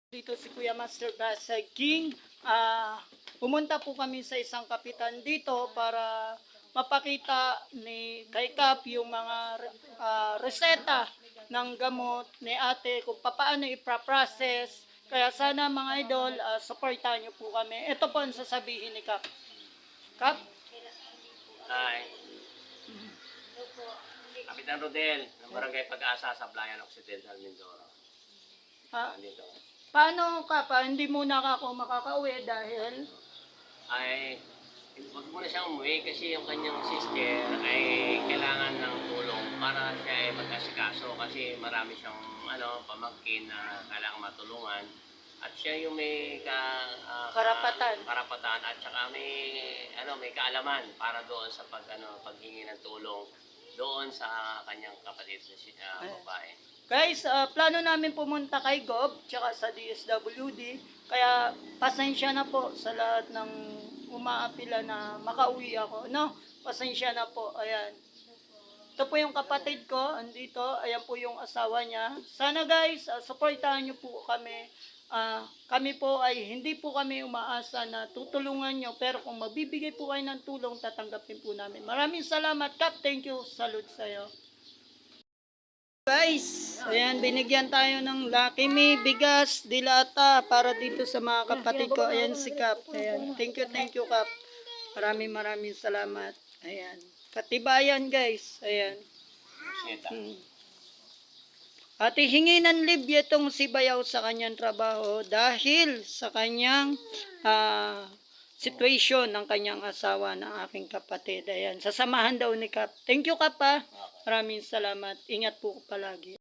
Dito si Kuya Master Basay King. Pumunta po kami sa isang kapitan dito para mapakita ni kay Kap yung mga reseta ng gamot ni ate kung paano ipaprocess. Kaya sana mga idol, supportahan niyo po kami. Ito po ang sasabihin ni Kap. Kap? Hi. Kapitan Rodel, ng Barangay Pag-asa sa Blayan Occidental, Mindoro. Nandito. Paano ka pa? Hindi muna ako makakauwi dahil Ay, wag muna siyang umuwi kasi yung kanyang sister ay kailangan ng tulong para siya ay mag-asikaso kasi marami siyang pamangkin na kailangan matulungan. At siya yung may karapatan at saka may kaalaman para doon sa paghingi ng tulong doon sa kanyang kapatid na siya babae. guys, plano namin pumunta kay Gob tsaka sa DSWD. Kaya pasensya na po sa lahat ng umaapila na makauwi ako. No, pasensya na po. Ayan. Ito po yung kapatid ko, andito. Ayan po yung asawa niya. Sana guys, supportahan niyo po kami. Kami po ay hindi po kami umaasa na tutulungan nyo. Pero kung magbibigay po kayo ng tulong, tatanggapin po namin. Maraming salamat, Kap. Thank you. Salute sa'yo. Guys, ayan, binigyan tayo ng Lucky Me, bigas, dilata para dito sa mga kapatid ko. Ayan si Kap. Ayan. Thank you, Kap. Maraming salamat. Ayan. Katibayan, guys. Ayan. At hihingi ng libya itong si Bayaw sa kanyang trabaho dahil sa kanyang situation ng kanyang asawa ng aking kapatid. Ayan, sasamahan daw ni Kap. Thank you, Kap. Maraming salamat. Ingat po palagi.